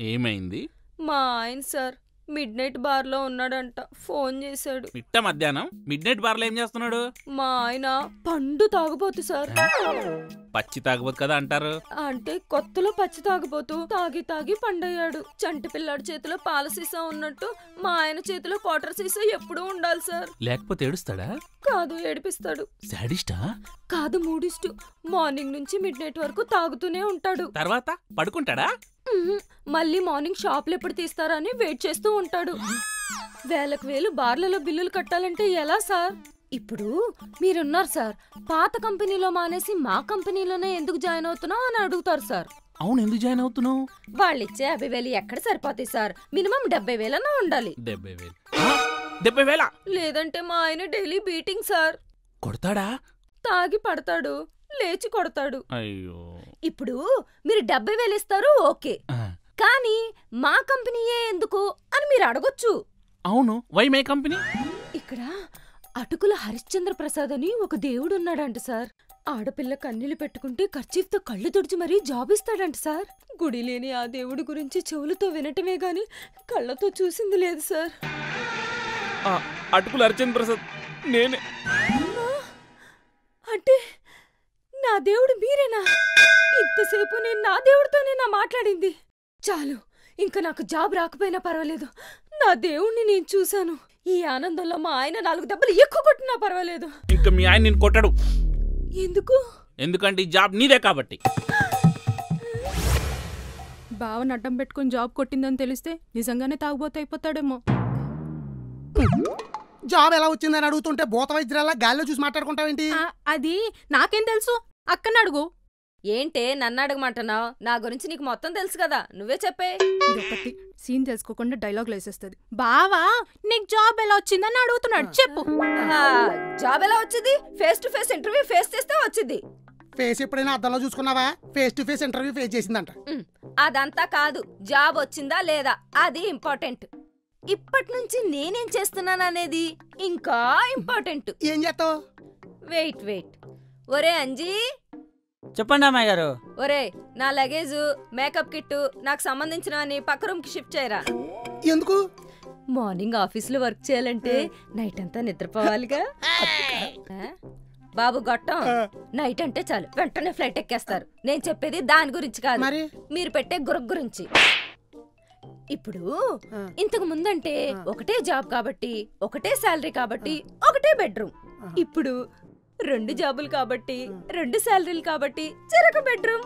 ఏమైంది? మా ఆయన సార్ మిడ్ నైట్ బార్ లో ఉన్నాడంట. ఫోన్ చేశాడు. మిట్ట మధ్యాహ్నం మిడ్ నైట్ బార్ లో ఏం చేస్తున్నాడు? మా ఆయన పండు తాగుబోతు సార్. పచ్చి తాగబోతు కదా అంటారు. అంటే కొత్తలో పచ్చి తాగుబోతు తాగి తాగి పండయ్యాడు. చంటి పిల్లాడి చేతిలో పాల సీసా ఉన్నట్టు మా ఆయన చేతిలో క్వార్టర్ సీసా ఎప్పుడూ ఉండాలి సార్. లేకపోతే ఏడుస్తాడా? కాదు, ఏడిపిస్తాడు. సాడిస్టా? కాదు, మూడిస్టు. మార్నింగ్ నుంచి మిడ్ నైట్ వరకు తాగుతూనే ఉంటాడు. తర్వాత పడుకుంటాడా? మళ్ళీ మార్నింగ్ షాప్లు ఎప్పుడు తీస్తారా అని వెయిట్ చేస్తూ ఉంటాడు. వేలకు వేలు బార్లలో బిల్లులు కట్టాలంటే ఎలా సార్? ఇప్పుడు మీరున్నారు సార్, పాత కంపెనీలో మానేసి మా కంపెనీలోనే ఎందుకు జాయిన్ అవుతున్నావు అని అడుగుతారు సార్. అవును, ఎందుకు జాయిన్ అవుతున్నావు? వాళ్ళిచ్చే 50,000 ఎక్కడ సరిపోతాయి సార్? మినిమం 70,000 ఉండాలి. 70,000 లేదంటే మా ఆయన డైలీ బీటింగ్ సార్. కొడతాడా? తాగి పడతాడు, లేచి కొడతాడు. అయ్యో. ఇప్పుడు మీరు 70,000 ఇస్తారు, ఓకే, కానీ మా కంపెనీయే ఎందుకు అని మీరు అడగొచ్చు. అవును, వై మై కంపెనీ? ఇక్కడ అటుకుల హరిశ్చంద్ర ప్రసాద్ అని ఒక దేవుడు ఉన్నాడంట సార్. ఆడపిల్ల కన్నీళ్లు పెట్టుకుంటే కర్చీఫ్తో కళ్ళు తుడిచి మరీ జాబ్ ఇస్తాడంట సార్. గుడి లేని ఆ దేవుడి గురించి చెవులతో వినటమే గాని కళ్ళతో చూసింది లేదు సార్. అటుకుల హరిశ్చంద్ర ప్రసాద్ నేనే. అంటే నా దేవుడు మీరేనా? ఇంతసేపు నేను నా దేవుడితోనే మాట్లాడింది. చాలు, ఇంకా నాకు జాబ్ రాకపోయినా పర్వాలేదు, నా దేవుణ్ణి నేను చూశాను. ఈ ఆనందంలో మా ఆయన 4 దెబ్బలు ఎక్కువ కొట్టినా పర్వాలేదు. ఇంకా మీ ఆయన నేను కొట్టాడు. ఎందుకు? ఎందుకంటే ఈ జాబ్ నీదే కాబట్టి. బావని అడ్డం పెట్టుకుని జాబ్ కొట్టిందని తెలిస్తే నిజంగానే తాగుబోతు అయిపోతాడేమో. జాబ్ ఎలా వచ్చిందని అడుగుతుంటే భూత వైద్యురాలా గాల్లో చూసి మాట్లాడుకుంటావేంటి? అది నాకేం తెలుసు, అక్కని అడుగు. ఏంటే నన్ను అడగమంటున్నావు? నా గురించి నీకు మొత్తం తెలుసు కదా, నువ్వే చెప్పే. ఇదొకటి సీన్ తెలుసుకోకుండా డైలాగ్ వేసేస్తుంది. బావా నీకు జాబ్ ఎలా వచ్చిందని అడుగుతున్నాడు, చెప్పు. జాబ్ ఎలా వచ్చింది? Face to face interview face చేస్తే వచ్చింది. ఫేస్ ఎప్పుడైనా అద్దంలో చూసుకున్నావా? Face to face interview face చేసిందంట. అదంతా కాదు, జాబ్ వచ్చిందా లేదా అది ఇంపార్టెంట్. ఇప్పటి నుంచి నేనేం చేస్తున్నాననేది ఇంకా ఇంపార్టెంట్. ఏం చేస్తావు? వెయిట్. ఒరే అంజీ. చెప్పండి అమ్మాయి గారు. ఒరే, నా లగేజ్ మేకప్ కిట్ నాకు సంబంధించిన పక్క రూమ్ కి షిఫ్ట్ చేయరా. ఎందుకు? మార్నింగ్ ఆఫీసులో వర్క్ చేయాలంటే నైట్ అంతా నిద్రపోవాలిగా. బాబు గొట్టం, నైట్ అంటే చాలు వెంటనే ఫ్లైట్ ఎక్కేస్తారు. నేను చెప్పేది దాని గురించి కాదు, మీరు పెట్టే గురక్ గురించి. ఇప్పుడు ఇంతకు ముందంటే ఒకటే జాబ్ కాబట్టి, ఒకటే శాలరీ కాబట్టి, ఒకటే బెడ్రూమ్. ఇప్పుడు 2 జాబులు కాబట్టి, 2 శాలరీలు కాబట్టి, చెరొక బెడ్రూమ్.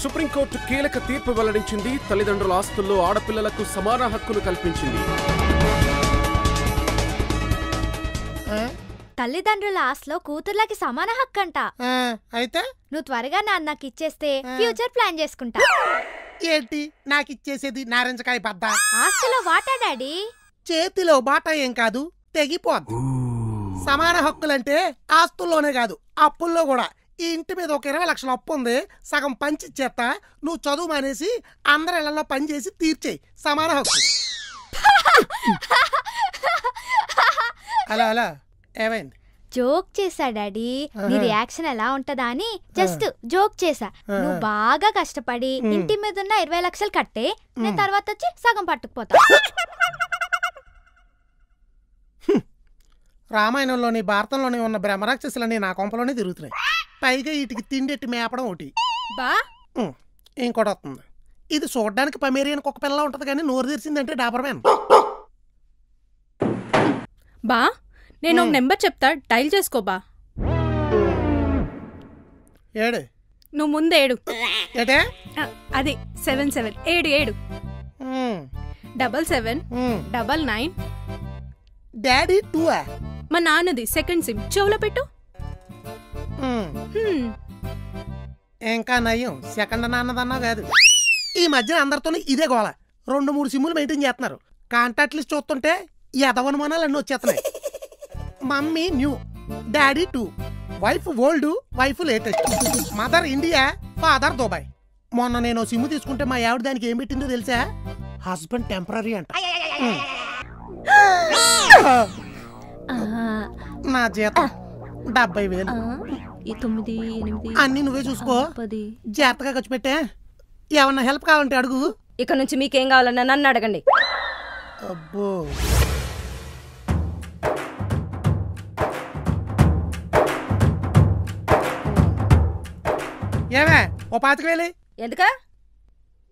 సుప్రీంకోర్టు కీలక తీర్పు వెల్లడించింది. తల్లిదండ్రుల ఆస్తుల్లో ఆడపిల్లలకు సమాన హక్కును కల్పించింది. తల్లిదండ్రుల ఆస్తిలో కూతుర్లకి సమాన హక్కు అంట. అయితే నువ్వు త్వరగా నాన్నకి ఇచ్చేస్తే ఫ్యూచర్ ప్లాన్ చేసుకుంటా. ఏంటి నాకు ఇచ్చేసేది? నారింజకాయ బద్ద. ఆస్తిలో వాటా డాడీ. చేతిలో బాటా ఏం కాదు, తెగిపోద్దు. సమాన హక్కులంటే ఆస్తుల్లోనే కాదు, అప్పుల్లో కూడా. ఈ ఇంటి మీద ఒక 20 లక్షల అప్పు ఉంది, సగం పంచిచ్చేస్తా, నువ్వు చదువు మానేసి అందరి ఇళ్లలో పని చేసి తీర్చేయి. సమాన హక్కు. అలా ఏమైంది? జోక్ చేసా డాడీ. నీ రియాక్షన్ ఎలా ఉంటదా అని జస్ట్ జోక్ చేసా. నువ్వు బాగా కష్టపడి ఇంటి మీద ఉన్న 20 లక్షలు కట్టే, నేను తర్వాత వచ్చి సగం పట్టుకుపోతా. రామాయణంలోని భారతంలోని ఉన్న బ్రహ్మరాక్షసులని నా కొంపలోనే తిరుగుతున్నాయి. పైగా వీటికి తిండెట్టి మేపడం ఒకటి. ఇంకోటి వస్తుంది. ఇది చూడడానికి పమేరియన్ కుక్క పిల్ల ఉంటది కానీ నోరు తెరిచిందంటే డాబర్మ్యాన్. బా నేను ఒక నెంబర్ చెప్తా, డైల్ చేసుకో బా. ఏడు. నువ్వు ముందేడు. ఏటే? అది 77 7 77 99. డాడీ 2. మా నాన్నది సెకండ్ సిమ్, చెవులో పెట్టు. ఇంకా నయ్యం, సెకండ్ నాన్నదన్నా కాదు. ఈ మధ్యన అందరితోనే ఇదే గోల. 2-3 సిమ్ములు మెయింటైన్ చేస్తున్నారు. కాంటాక్ట్ లిస్ట్ చూస్తుంటే ఎదవనుమానాలు అన్నీ వచ్చేస్తున్నాయి. Mummy new, daddy 2, wife old, wife latest, mother India, father Dubai. మొన్న నేను సిమ్ తీసుకుంటే మా ఆవిడ దానికి ఏం పెట్టిందో తెలుసా? హస్బెండ్ టెంపరీ అంట. నా జీతం 70,000. అన్ని నువ్వే చూసుకో, జాగ్రత్తగా ఖర్చు పెట్టే. ఏమన్నా హెల్ప్ కావాలంటే అడుగు. ఇక నుంచి మీకేం కావాలన్నా నన్ను అడగండి. అబ్బో ఏమే ఓ 25,000 ఎందుక?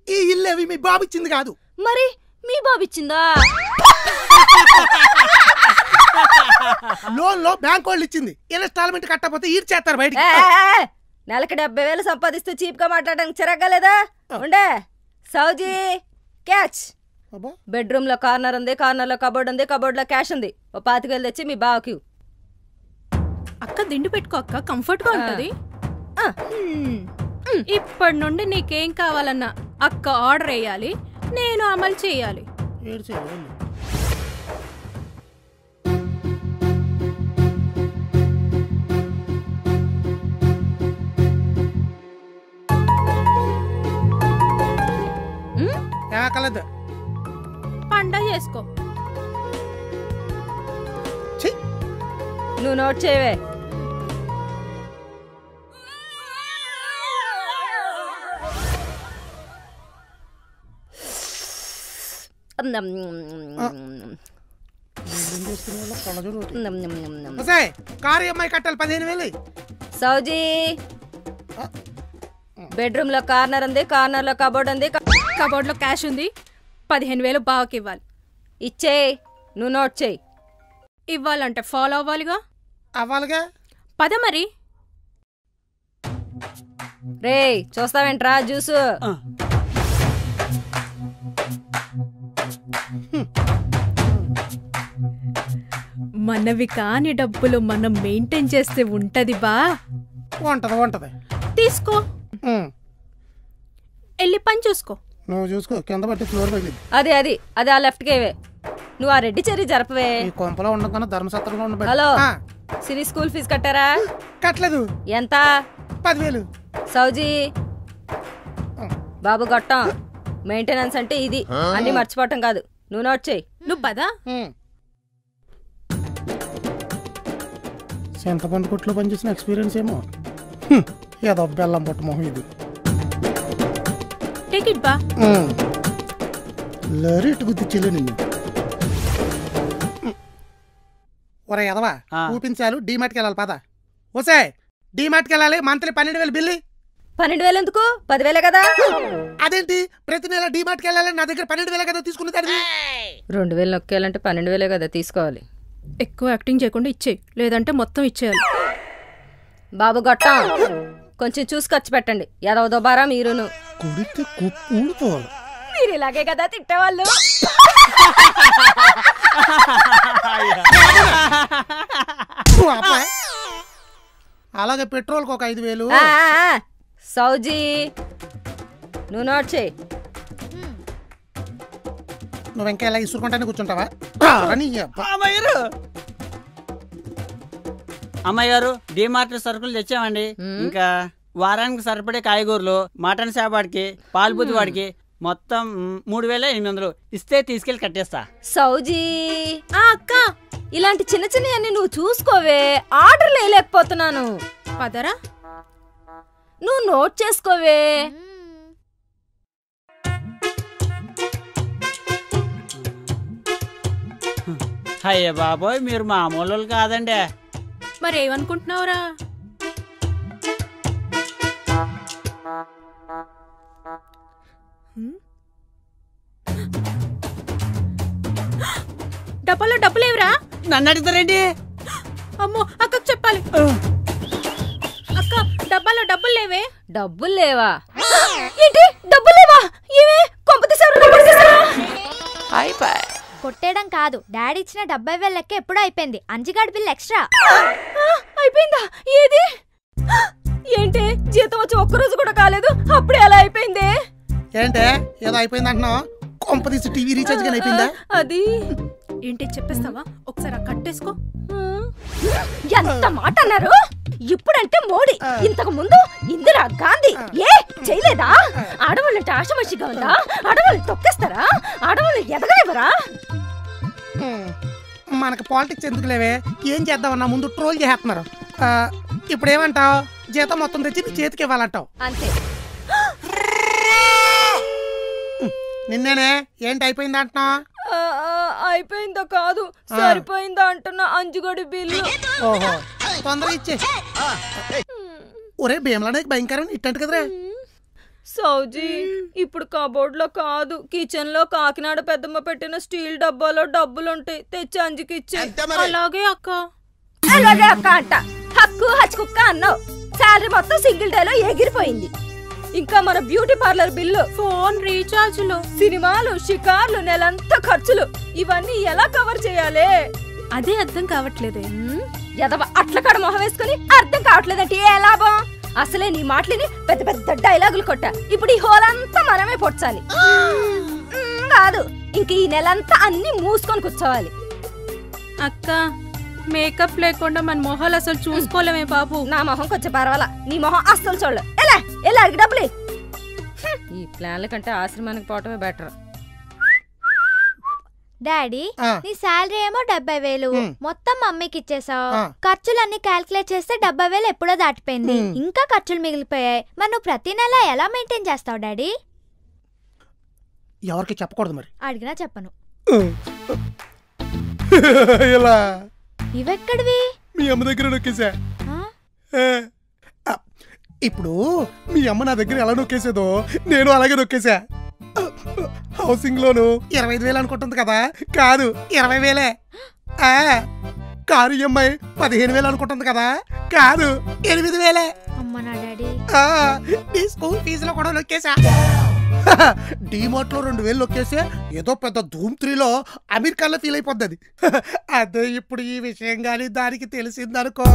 ఈ ఇల్లు అవి మీ బాబు ఇచ్చింది కాదు. మరి మీ బాబు ఇచ్చిందా? లోన్ లో బ్యాంక్ వాళ్ళు ఇచ్చింది. ఇన్స్టాల్మెంట్ కట్టకపోతే ఈడ్చేస్తారు బయటికి. నెలకి 70,000 సంపాదిస్తూ చీప్ గా మాట్లాడడానికి చిరగ్గా లేదా? ఉండే సౌజీ క్యాచ్. బెడ్రూమ్ లో కార్నర్ ఉంది, కార్నర్ లో కబోర్డ్ ఉంది, కబోర్డ్ లో క్యాష్ ఉంది. ఓ 25,000 తెచ్చి మీ బావకి. అక్క దిండు పెట్టుకో అక్క, కంఫర్ట్ గా ఉంటది. ఇప్పటి నుండి నీకేం కావాలన్నా అక్క ఆర్డర్ వేయాలి, నేను అమలు చేయాలి. ఏమక్కర్లేదు. పండగ చేసుకో. నువ్వు నోట్ చేయవే. కారు అమ్మాయి కట్టాలి 15,000. సౌజీ బెడ్రూమ్ లో కార్నర్ ఉంది, కార్నర్ లో కబోర్డ్ ఉంది, కబోర్డ్ లో క్యాష్ ఉంది. 15,000 బావకి ఇవ్వాలి. ఇచ్చేయి. నువ్వు నోట్ చేయి. ఇవ్వాలంటే ఫాలో అవ్వాలిగా. అవ్వాలిగా. పద మరి. రే చూస్తావేంట్రా జ్యూసు? మనవి కాని డబ్బులు మనం మెయింటైన్ చేస్తే ఉంటది బా. ఉంటది. తీసుకో, వెళ్ళి పని చూసుకో. నువ్వు చూసుకో, కింద పట్టి ఫ్లోర్ పగిలింది. అది ఆ లెఫ్ట్ కేవే. నువ్వు ఆ రెడ్డి చెర్రీ జరపవే. ఈ కొంపలో ఉండకన్నా ధర్మసత్రంలో ఉండబెట్టు. హలో, సిరి స్కూల్ ఫీజు కట్టారా? కట్టలేదు. ఎంత? 10,000. సౌజీ బాబు గొట్టం. మెయింటెనెన్స్ అంటే ఇది, అన్ని మర్చిపోవటం కాదు. నువ్వు నోట్ చేయి. నువ్వు పదా. చింతపండు కొట్లో పనిచేసిన ఎక్స్పీరియన్స్ ఏమో. ఏదో బెల్లం పొట్టు మొహం ఇది. టేక్ ఇట్ బా. లరేట్ గుద్దిచ్చేలే నిన్ను. ఒరే ఎదవా, ఊపించాలు డీమార్ట్కి వెళ్ళాలి పద. ఓసే డీమార్ట్కి వెళ్ళాలి. Monthly 12,000 bill. 12,000 ఎందుకు? 10,000 కదా. అదేంటి ప్రతి నెల డీమార్ట్కి వెళ్ళాలి? నా దగ్గర 12,000 కదా తీసుకున్నది. 2,000 నొక్కేయాలంటే 12,000 కదా తీసుకోవాలి. ఎక్కువ యాక్టింగ్ చేయకుండా ఇచ్చేయి, లేదంటే మొత్తం ఇచ్చేయాలి. బాబు గొట్టం, కొంచెం చూసి ఖర్చు పెట్టండి. ఎదవ దుబారా మీరును. మీరు ఇలాగే కదా తిట్టేవాళ్ళు. అలాగే పెట్రోల్కి ఒక 5,000. సౌజీ నువ్వు నోట్ చేయి. నువ్వు ఇంకా ఇలా ఇసుకుంటానే కూర్చుంటావా? అమ్మాయి గారు, డిమార్ట్ సరుకులు తెచ్చామండి. ఇంకా వారానికి సరిపడే కాయగూరలు, మటన్ శాపాడికి, పాల్బుద్ది వాడికి మొత్తం 3,800 ఇస్తే తీసుకెళ్లి కట్టేస్తా. సౌజీ అక్క, ఇలాంటి చిన్న చిన్నవన్నీ నువ్వు చూసుకోవే. ఆర్డర్లు వేయలేకపోతున్నాను. పదరా. నువ్వు నోట్ చేసుకోవే. అయ్యే బాబోయ్, మీరు మామూలు కాదండి. మరేమనుకుంటున్నావురా? డబ్బాలో డబ్బులేవురా? నన్ను అడుగుతారేంటి? అమ్మో, అక్కకు చెప్పాలి. అక్క, డబ్బాలో డబ్బులు లేవే. డబ్బులు లేవా? ఏంటి డబ్బులు లేవా? ఏమే కొట్టేయడం కాదు, డాడీ ఇచ్చిన 70,000 లెక్క ఎప్పుడూ అయిపోయింది. అంజిగాడి బిల్ ఎక్స్ట్రా అయిపోయిందా? ఏది? ఏంటి జీతం వచ్చి ఒక్కరోజు కూడా కాలేదు, అప్పుడే అలా అయిపోయింది? ఏంటే ఏదో అయిపోయింది అంటున్నావు? కొంపదీసి టీవీ రీఛార్జ్ గానీ అయిపోయిందా? అది ఏంటి చెప్పేస్తావా? ఒకసారి కట్టేసుకో. ఎంత మాట అన్నారు? ఇప్పుడంటే మోడీ, ఇంతకు ముందు ఇందిరా గాంధీ. ఏ చేయలేదా? ఆడవాళ్ళంటే ఆశమర్షిగా ఉందా? ఆడవాళ్ళు తొక్కేస్తారా? ఆడవాళ్ళు ఎదగలేవరా? మనకు పాలిటిక్స్ ఎందుకు లేవే? ఏం చేద్దామన్నా ముందు ట్రోల్ చేస్తున్నారు. ఇప్పుడు ఏమంటావు? జీతం మొత్తం తెచ్చి నీ చేతికి ఇవ్వాలంటావు. అంతే. నిన్నేనే ఏంటి అయిపోయింది అంటున్నా? అయిపోయిందా కాదు, సరిపోయిందా అంటున్నా. అంజుగడి బిల్లు. ఓహో, తొందరగా ఇచ్చే. ఒరే భీమలా భయంకరం ఇట్టంట కదరా. సౌజీ, ఇప్పుడు కబోర్డ్ లో కాదు, కిచెన్ లో కాకినాడ పెద్దమ్మ పెట్టిన స్టీల్ డబ్బాలో డబ్బులుంటాయి, తెచ్చి అంజుకిచ్చే. అలాగే అక్క. అలాగే అక్క అంట. హక్కు హచ్చుకుక్క అన్నావు. శాలరీ మొత్తం సింగిల్ డేలో ఎగిరిపోయింది. ఇంకా మన బ్యూటీ పార్లర్ బిల్లు, ఫోన్ రీఛార్జ్లు, సినిమాలు, షికార్లు, నెలంతా ఖర్చులు, ఇవన్నీ ఎలా కవర్ చేయాలి? అదే అర్థం కావట్లేదే. ఎదవ అట్ల కాడ మొహం వేసుకుని అర్థం కావట్లేదంటే ఏ లాభం? అసలే నీ మాటలని పెద్ద పెద్ద డైలాగులు కొట్టా. ఇప్పుడు ఈ హోలంతా మనమే పొడ్చాలి. కాదు, ఇంక ఈ నెలంతా అన్ని మూసుకొని కూర్చోవాలి. అక్క, మేకప్ లేకుండా మన మొహాలు అసలు చూసుకోలేమే బాబు. నా మొహం కొంచెం పర్వాలా, నీ మొహం అస్సలు చూడలే. ఎలా అడిగి డబ్బులు ఈ ప్లాన్ల కంటే ఆశ్రమానికి పోవటమే బెటర్. డాడీ, నీ శాలరీ ఏమో 70,000, మొత్తం మమ్మీకి ఇచ్చేసావు. ఖర్చులన్నీ క్యాల్కులేట్ చేస్తే 70,000 ఎప్పుడో దాటిపోయింది. ఇంకా ఖర్చులు మిగిలిపోయాయి. మరి నువ్వు ప్రతి నెల ఎలా మెయింటైన్ చేస్తావు డాడీ? ఎవరికి చెప్పకూడదు మరి. అడిగినా చెప్పను. ఇలా ఇవెక్కడివి? మీ అమ్మ దగ్గర నొక్కేసా. ఇప్పుడు మీ అమ్మ నా దగ్గర ఎలా నొక్కేసేదో నేను అలాగే నొక్కేసా. హౌసింగ్ లోను 25,000 అనుకుంటుంది కదా, కాదు 20,000. కారు ఈఎంఐ 15,000 అనుకుంటుంది కదా, కాదు 8,000. అమ్మ నా డాడీ. నీ స్కూల్ ఫీజులో కూడా నొక్కేసా. డీమార్ట్ లో 2,000 నొక్కేసే ఏదో పెద్ద ధూమ్ 3లో అమెరికాలో ఫీల్ అయిపోద్ది. అదే ఇప్పుడు ఈ విషయం గానీ దానికి తెలిసిందనుకో,